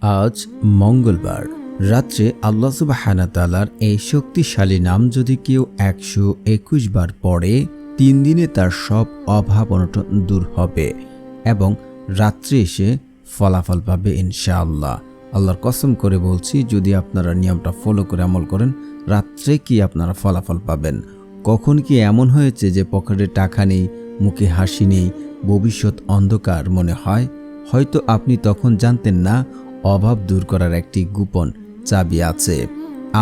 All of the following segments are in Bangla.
আজ মঙ্গলবার রাত্রে আল্লাহ সুবহানাহু ওয়া তাআলার এই শক্তিশালী নাম যদি কেউ 121 বার পড়ে 3 দিনে তার সব অভাব অনটন দূর হবে এবং রাত্রে এসে ফলাফল পাবে ইনশাআল্লাহ। আল্লাহর কসম করে বলছি, যদি আপনারা নিয়মটা ফলো করে আমল করেন, রাত্রে কি আপনারা ফলাফল পাবেন। কখন কি এমন হয়েছে যে পকেটে টাকা নেই, মুখে হাসি নেই, ভবিষ্যৎ অন্ধকার মনে হয়? হয়তো আপনি তখন জানতেন না অভাব দূর করার একটি গোপন চাবি আছে।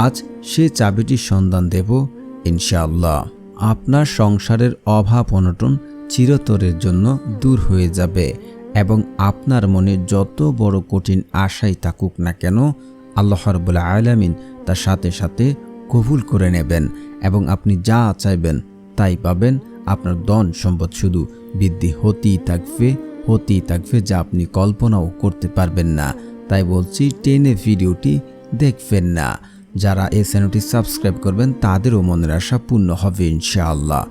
আজ সে চাবিটির সন্ধান দেব ইনশাআল্লাহ। আপনার সংসারের অভাব অনটন চিরতরের জন্য দূর হয়ে যাবে এবং আপনার মনে যত বড় কঠিন আশাই থাকুক না কেন, আল্লাহ রাব্বুল আলামিন তার সাথে সাথে কবুল করে নেবেন এবং আপনি যা চাইবেন তাই পাবেন। আপনার ধন সম্পদ শুধু বৃদ্ধি হতেই থাকবে যা আপনি কল্পনাও করতে পারবেন না। তাই বলছি, টেনে ভিডিওটি দেখবেন না। যারা এই চ্যানেলটি সাবস্ক্রাইব করবেন তাদেরও মনের আশা পূর্ণ হবে ইনশাআল্লাহ।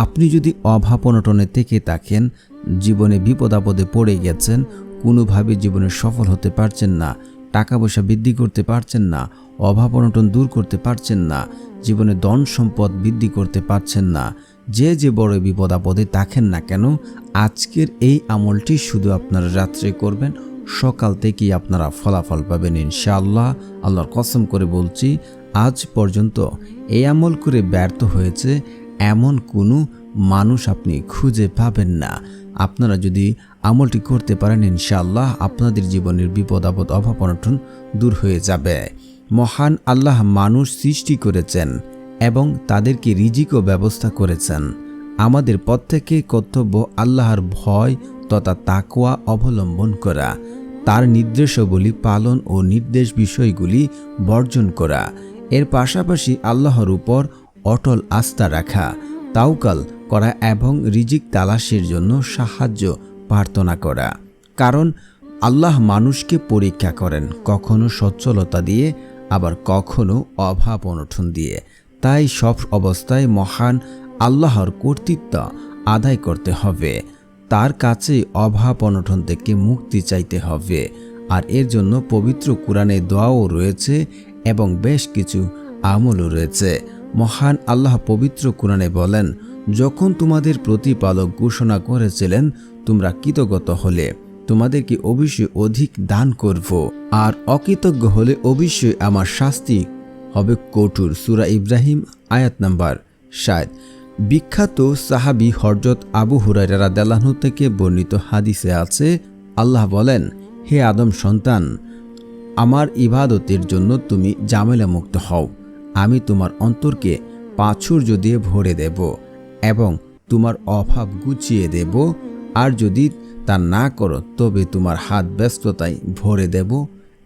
আপনি যদি অভাব অনটনে থেকে থাকেন, জীবনে বিপদ আপদে পড়ে গেছেন, কোনোভাবে জীবনে সফল হতে পারছেন না, টাকা পয়সা বৃদ্ধি করতে পারছেন না, অভাব অনটন দূর করতে পারছেন না, জীবনে ধন সম্পদ বৃদ্ধি করতে পারছেন না, যে বড় বিপদ আপদে থাকেন না কেন, আজকের এই আমলটি শুধু আপনারা রাত্রে করবেন, সকাল থেকেই আপনারা ফলাফল পাবেন ইনশাআল্লাহ। আল্লাহর কসম করে বলছি, আজ পর্যন্ত এই আমল করে ব্যর্থ হয়েছে এমন কোনো মানুষ আপনি খুঁজে পাবেন না। আপনারা যদি আমলটি করতে পারেন, ইনশাআল্লাহ আপনাদের জীবনের বিপদ আপদ অভাব অনটন দূর হয়ে যাবে। মহান আল্লাহ মানুষ সৃষ্টি করেছেন এবং তাদেরকে রিজিকও ব্যবস্থা করেছেন। আমাদের প্রত্যেকের কর্তব্য আল্লাহর ভয় তথা তাকওয়া অবলম্বন করা, তার নির্দেশাবলী পালন ও নির্দেশ বিষয়গুলি বর্জন করা। এর পাশাপাশি আল্লাহর উপর অটল আস্থা রাখা, তাওয়াক্কুল করা এবং রিজিক তালাশের জন্য সাহায্য প্রার্থনা করা। কারণ আল্লাহ মানুষকে পরীক্ষা করেন, কখনো সচ্ছলতা দিয়ে, আবার কখনো অভাব অনটন দিয়ে। তাই সব অবস্থায় মহান আল্লাহর কর্তৃত্ব আদায় করতে হবে, তার কাছে অভাব অনটন থেকে মুক্তি চাইতে হবে। আর এর জন্য পবিত্র কোরআনে দোয়াও রয়েছে এবং বেশ কিছু আমলও রয়েছে। মহান আল্লাহ পবিত্র কোরআনে বলেন, যখন তোমাদের প্রতিপালক ঘোষণা করেছিলেন তোমরা কৃতজ্ঞ হলে তোমাদেরকে অবশ্যই অধিক দান করব, আর অকৃতজ্ঞ হলে অবশ্যই আমার শাস্তি হবে কঠোর। সূরা ইব্রাহিম আয়াত নাম্বার 7। বিখ্যাত সাহাবী হযরত আবু হুরায়রা রাদিয়াল্লাহু আনহু থেকে বর্ণিত হাদিসে আছে, আল্লাহ বলেন, হে আদম সন্তান, আমার ইবাদতের জন্য তুমি ঝামেলা মুক্ত হও। আমি তোমার অন্তরকে প্রাচুর্য দিয়ে ভরে দেব এবং তোমার অভাব গুছিয়ে দেব। আর যদি তা না করো তবে তোমার হাত ব্যস্ততায় ভরে দেব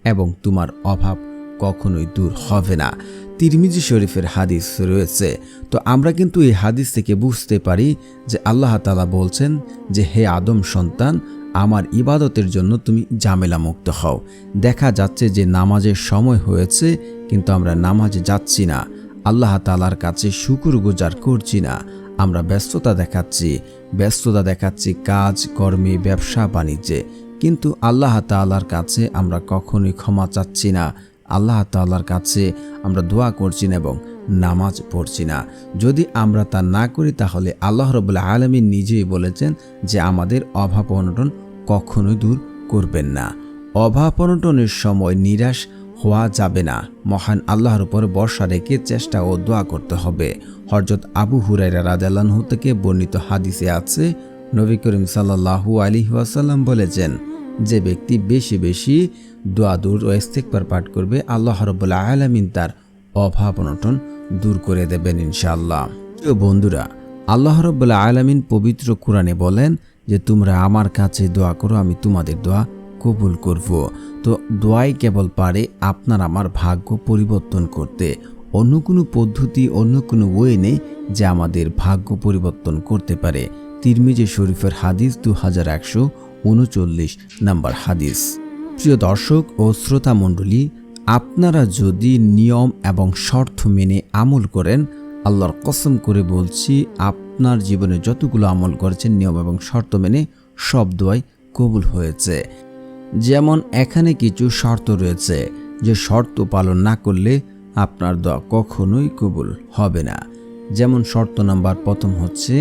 এবং তোমার অভাব কখনোই দূর হবে না। তিরমিজি শরীফের হাদিস রয়েছে। তো আমরা কিন্তু এই হাদিস থেকে বুঝতে পারি যে আল্লাহ তাআলা বলছেন যে হে আদম সন্তান, আমার ইবাদতের জন্য তুমি ঝামেলা মুক্ত হও। দেখা যাচ্ছে যে নামাজের সময় হয়েছে কিন্তু আমরা নামাজে যাচ্ছি না, আল্লাহ তাআলার কাছে শুকরগুজার করছি না। আমরা ব্যস্ততা দেখাচ্ছি কাজ কর্মে, ব্যবসা বাণিজ্যে, কিন্তু আল্লাহ তাআলার কাছে আমরা কখনোই ক্ষমা চাচ্ছি না, আল্লাহ তাআলার কাছে আমরা দোয়া করছি না এবং নামাজ পড়ছি না। যদি আমরা তা না করি তাহলে আল্লাহ রাব্বুল আলামিন নিজেই বলেছেন যে আমাদের অভাব অনটন কখনোই দূর করবেন না। অভাব অনটনের সময় নিরাশ হওয়া যাবে না। মহান আল্লাহর উপর ভরসা রেখে চেষ্টা ও দোয়া করতে হবে। হযরত আবু হুরায়রা রাদিয়াল্লাহু আনহু থেকে বর্ণিত হাদিসে আছে, নবী করিম সাল্লাল্লাহু আলাইহি ওয়াসাল্লাম বলেছেন, যে ব্যক্তি বেশি বেশি দোয়া দূর ও ইস্তিগফার পাঠ করবে, আল্লাহ রাব্বুল আলামিন তার অভাব অনটন দূর করে দেবেন ইনশাআল্লাহ। প্রিয় বন্ধুরা, আল্লাহ রাব্বুল আলামিন পবিত্র কোরআনে বলেন যে তোমরা আমার কাছে দোয়া করো, আমি তোমাদের দোয়া কবুল করব। তো দোয়াই কেবল পারে আপনার আমার ভাগ্য পরিবর্তন করতে। অন্য কোনো পদ্ধতি, অন্য কোনো ওয়ে নেই যে আমাদের ভাগ্য পরিবর্তন করতে পারে। তিরমিজি শরীফের হাদিস 2139 নম্বর হাদিস। প্রিয় দর্শক ও শ্রোতা মণ্ডলী, আপনারা যদি নিয়ম এবং শর্ত মেনে আমল করেন, আল্লাহর কসম করে বলছি, আপনার জীবনে যতগুলো আমল করেছেন নিয়ম এবং শর্ত মেনে সব দোয়াই কবুল হয়েছে। যেমন এখানে কিছু শর্ত রয়েছে, যে শর্ত পালন না করলে আপনার দোয়া কখনোই কবুল হবে না। যেমন শর্ত নাম্বার প্রথম হচ্ছে,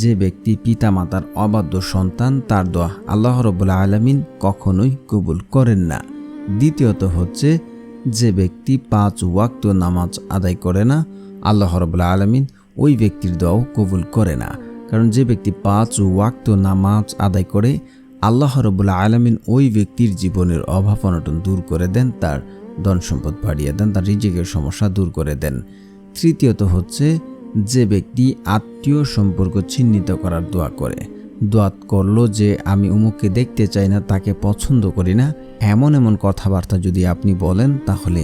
যে ব্যক্তি পিতামাতার অবাধ্য সন্তান তার দোয়া আল্লাহ রাব্বুল আলামিন কখনোই কবুল করেন না। দ্বিতীয়ত হচ্ছে, যে ব্যক্তি 5 ওয়াক্ত নামাজ আদায় করে না, আল্লাহ রাব্বুল আলামিন ওই ব্যক্তির দোয়াও কবুল করে না। কারণ যে ব্যক্তি 5 ওয়াক্ত নামাজ আদায় করে, আল্লাহ রাব্বুল আলামিন ওই ব্যক্তির জীবনের অভাব অনটন দূর করে দেন, তার ধন সম্পদ বাড়িয়ে দেন, তার রিজিকের সমস্যা দূর করে দেন। তৃতীয়ত হচ্ছে, যে ব্যক্তি আত্মীয় সম্পর্ক চিহ্নিত করার দোয়া করে, দোয়া করলো যে আমি অমুককে দেখতে চাই না, তাকে পছন্দ করি না, এমন এমন কথাবার্তা যদি আপনি বলেন, তাহলে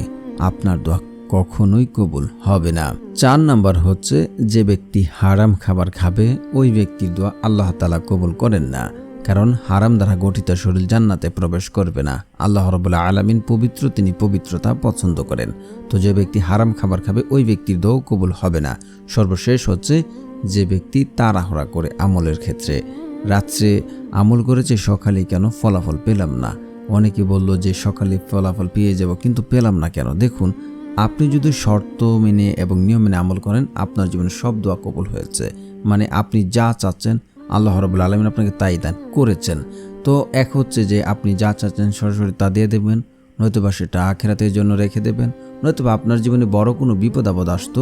আপনার দোয়া কখনোই কবুল হবে না। 4 নাম্বার হচ্ছে, যে ব্যক্তি হারাম খাবার খাবে, ওই ব্যক্তির দোয়া আল্লাহ তাআলা কবুল করেন না। কারণ হারাম দ্বারা গঠিত শরীর জান্নাতে প্রবেশ করবে না। আল্লাহ রাব্বুল আলামিন পবিত্র, তিনি পবিত্রতা পছন্দ করেন। তো যে ব্যক্তি হারাম খাবার খাবে, ওই ব্যক্তির দোয়া কবুল হবে না। সর্বশেষ হচ্ছে, যে ব্যক্তি তাড়াহুড়া করে আমলের ক্ষেত্রে, রাত্রে আমল করেছে, সকালে কেন ফলাফল পেলাম না। অনেকে বলল যে সকালে ফলাফল পেয়ে যাব, কিন্তু পেলাম না কেন? দেখুন, আপনি যদি শর্ত মেনে এবং নিয়ম মেনে আমল করেন, আপনার জীবনে সব দোয়া কবুল হয়েছে। মানে আপনি যা চাচ্ছেন আল্লাহ রাব্বুল আলামিন আপনাকে তাই দান করেছেন। তো এক হচ্ছে যে আপনি যা চাচ্ছেন সরাসরি তা দিয়ে দেবেন, নয়তোবা সেটা আখিরাতের জন্য রেখে দেবেন, নয়তোবা আপনার জীবনে বড় কোনো বিপদ আপদ আসতো,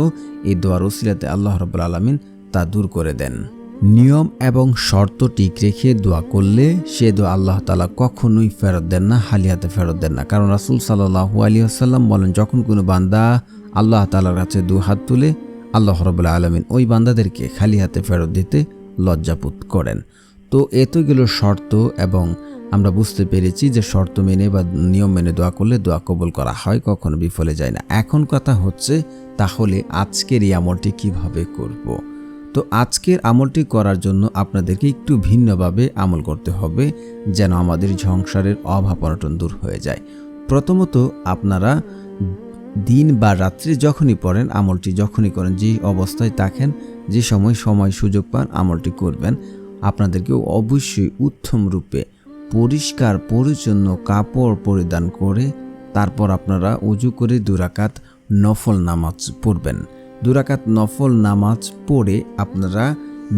এই দোয়ার উসিলাতে আল্লাহ রাব্বুল আলামিন তা দূর করে দেন। নিয়ম এবং শর্ত ঠিক রেখে দোয়া করলে সে দোয়া আল্লাহ তাআলা কখনোই ফেরত দেন না, হালিয়াতে ফেরত দেন না। কারণ রাসূল সাল্লাল্লাহু আলাইহি ওয়াসাল্লাম বলেন, যখন কোনো বান্দা আল্লাহ তাআলার কাছে দু হাত তুলে, আল্লাহ রাব্বুল আলামিন ওই বান্দাদেরকে খালি হাতে ফেরত দিতে লজ্জাবোধ করেন। তো এত গেল শর্ত, এবং আমরা বুঝতে পেরেছি যে শর্ত মেনে বা নিয়ম মেনে দোয়া করলে দোয়া কবুল করা হয়, কখনো বিফলে যায় না। এখন কথা হচ্ছে, তাহলে আজকের এই আমলটি কিভাবে করব? তো আজকের আমলটি করার জন্য আপনাদেরকে একটু ভিন্নভাবে আমল করতে হবে, যেন আমাদের সংসারের অভাব অনটন দূর হয়ে যায়। প্রথমত, আপনারা দিন বা রাত্রে যখনই পড়েন, আমলটি যখনই করেন, যে অবস্থায় থাকেন, যে সময় সুযোগ পান, আমলটি করবেন। আপনাদেরকে অবশ্যই উত্তম রূপে পরিষ্কার পরিচ্ছন্ন কাপড় পরিধান করে তারপর আপনারা ওযু করে 2 রাকাত নফল নামাজ পড়বেন। 2 রাকাত নফল নামাজ পড়ে আপনারা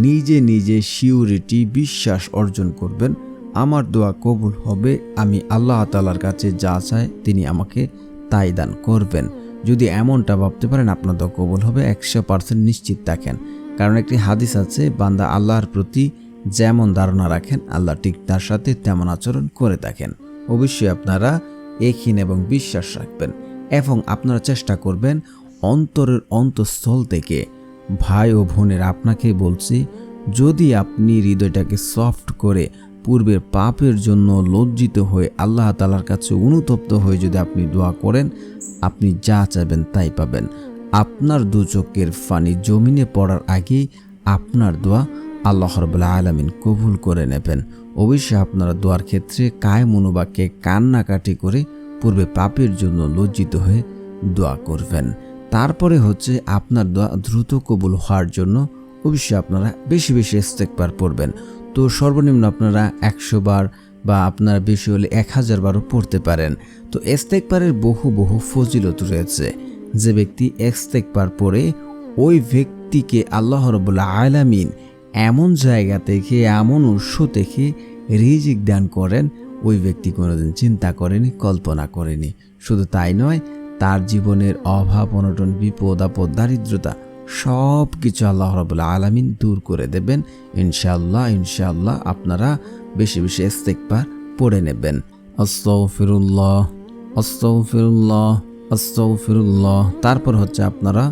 নিজে নিজে সিউরিটি, বিশ্বাস অর্জন করবেন, আমার দোয়া কবুল হবে, আমি আল্লাহ তাআলার কাছে যা চাই তিনি আমাকে তাই দান করবেন। যদি এমনটা ভাবতে পারেন, আপনার দোয়া কবুল হবে, 100% নিশ্চিত থাকেন। কারণ একটি হাদিস আছে, বান্দা আল্লাহর প্রতি যেমন ধারণা রাখেন, আল্লাহ ঠিক তার সাথে তেমন আচরণ করে থাকেন। অবশ্যই আপনারা একই এবং বিশ্বাস রাখবেন, এবং আপনারা চেষ্টা করবেন অন্তরের অন্তঃস্থল থেকে। ভাই ও বোনের, আপনাকে বলছি, যদি আপনি হৃদয়টাকে সফট করে পূর্বের পাপের জন্য লজ্জিত হয়ে আল্লাহ তাআলার কাছে অনুতপ্ত হয়ে যদি আপনি দোয়া করেন, আপনি যা চাইবেন তাই পাবেন। আপনার 2 চোখের পানি জমিনে পড়ার আগেই আপনার দোয়া আল্লাহ রাব্বুল আলামিন কবুল করে নেবেন। অবশ্যই আপনারা দোয়ার ক্ষেত্রে কায়েম মনোবাক্যে কান্নাকাটি করে পূর্বে পাপের জন্য লজ্জিত হয়ে দোয়া করবেন। তারপরে হচ্ছে, আপনার দোয়া দ্রুত কবুল হওয়ার জন্য অবশ্যই আপনারা বেশি বেশি ইস্তেগফার পড়বেন। তো সর্বনিম্ন আপনারা 100 বার বা আপনার বেশি হলে 1000 বারও পড়তে পারেন। তো ইস্তেগফারের বহু ফজিলত রয়েছে। যে ব্যক্তি ইস্তেগফার পড়ে, ওই ব্যক্তিকে আল্লাহ রাব্বুল আলামিন এমন জায়গা থেকে, এমন উৎস থেকে রিজিক দান করেন, ওই ব্যক্তি কোনোদিন চিন্তা করেনি, কল্পনা করেনি। শুধু তাই নয়, তার জীবনের অভাব অনটন, বিপদ আপদ, দারিদ্রতা সব কিছু আল্লাহ রাব্বুল আলামিন দূর করে দেবেন ইনশাআল্লাহ। আপনারা বেশি বেশি ইস্তেগফার পড়ে নেবেন। আস্তাগফিরুল্লাহ, আস্তাগফিরুল্লাহ, আস্তাগফিরুল্লাহ। তারপর হচ্ছে আপনারা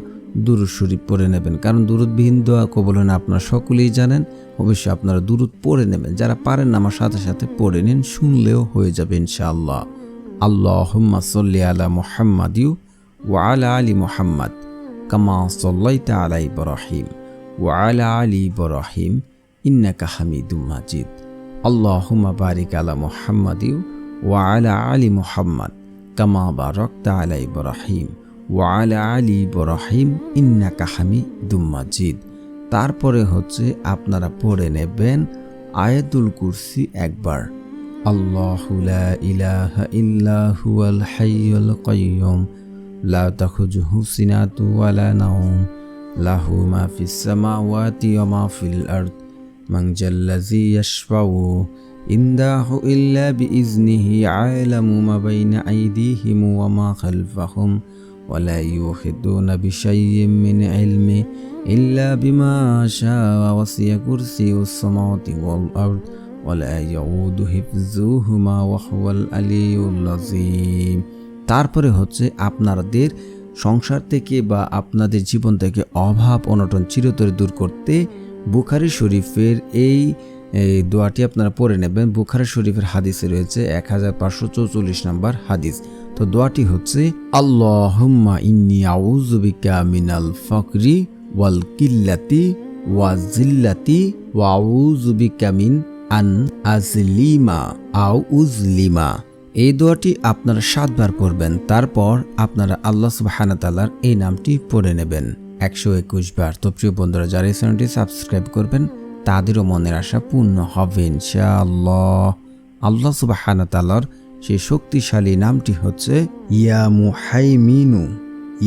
দুরূদ শরীফ পড়ে নেবেন, কারণ দুরূদবিহীন দোয়া কবুল হয় না, আপনারা সকলেই জানেন। অবশ্যই আপনারা দুরূদ পড়ে নেবেন। যারা পারেন না, আমার সাথে সাথে পড়ে নিন, শুনলেও হয়ে যাবে ইনশাআল্লাহ। আল্লাহুম্মা সাল্লি আলা মুহাম্মাদিউ ওয়া আলা আলি মুহাম্মাদ কামা সাল্লাইতা আলা ইব্রাহিম ওয়া আলা আলি ইব্রাহিম ইন্নাকা হামিদুম মাজিদ। আল্লাহুম্মা বারিক আলা মুহাম্মাদিউ ওয়া আলা আলি মুহাম্মাদ কামা বারাকতা আলা ইব্রাহিম ওয়া আলা আলি ইব্রাহিম ইন্নাকা হামিদুম মাজিদ। তারপরে হচ্ছে আপনারা পড়ে নেবেন আয়াতুল কুরসি একবার, আল্লাহু লা ইলাহা ইল্লা হুয়াল হাইয়ুল কাইয়্যুম লা তাখুযুহু সিনাতু ওয়ালা নাওম লাহু মা ফিস সামাওয়াতি ওয়া মা ফিল আরদ মান জাল্লাযী ইয়াশফাউ ইনদাহু ইল্লা বিইজনিহি আ'লামু মা বাইনা আইদিহিম ওয়া মা খালফাহুম ওয়া লা ইউহিতুনা বিশাইইন মিন ইলমি ইল্লা বিমা শাআ ওয়াসি'a কুরসিয়ুস সামাওয়াতি ওয়াল আরদ ওয়া লা ইয়াউদু হিফযুহুমা ওয়া হুয়াল আলিয়্যুল আযীম। তারপরে হচ্ছে আপনাদের সংসার থেকে বা আপনাদের জীবন থেকে অভাব অনটন চিরতরে দূর করতে বুখারী শরীফের এই দোয়াটি আপনারা পড়ে নেবেন। বুখারী শরীফের হাদিসে রয়েছে 1544 নম্বর হাদিস। তো দোয়াটি হচ্ছে আল্লাহুম্মা ইন্নী আউযু বিকা মিনাল ফাকরি ওয়াল কিল্লাতি ওয়া জিল্লাতি ওয়া আউযু বিকা মিন আন আজলিমা আও উজলিমা। এই দোয়াটি আপনারা 7 বার পড়বেন। তারপর আপনারা আল্লাহ সুবহানাহু ওয়া তাআলার এই নামটি পড়ে নেবেন 121 বার। তো প্রিয় বন্ধুরা, যারা এই চ্যানেলটি সাবস্ক্রাইব করবেন তাদেরও মনের আশা পূর্ণ হবে ইনশাআল্লাহ। আল্লাহ সুবহানাহু ওয়া তাআলার সেই শক্তিশালী নামটি হচ্ছে ইয়া মুহাইমিনু।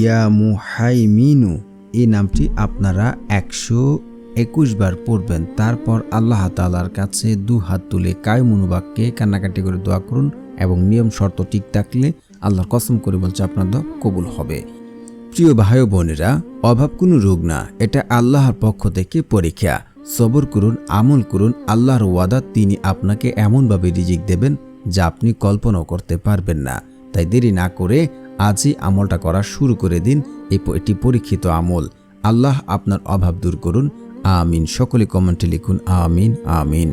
ইয়া মুহাইমিনু এই নামটি আপনারা 121 বার পড়বেন। তারপর আল্লাহ তাআলার কাছে 2 হাত তুলে কায়মুনুবাক্যে কান্নাকাটি করে দোয়া করুন এবং নিয়ম শর্ত ঠিক থাকলে আল্লাহর কসম করে বলছে আপনার দোয়া কবুল হবে। প্রিয় ভাই ও বোনেরা, অভাব কোনো রোগ না, এটা আল্লাহর পক্ষ থেকে পরীক্ষা। সবর করুন, আমল করুন। আল্লাহর ওয়াদা, তিনি আপনাকে এমনভাবে রিজিক দেবেন যা আপনি কল্পনাও করতে পারবেন না। তাই দেরি না করে আজই আমলটা করা শুরু করে দিন। এটি পরীক্ষিত আমল। আল্লাহ আপনার অভাব দূর করুন। আমিন। সকলে কমেন্টে লিখুন আমিন আমিন।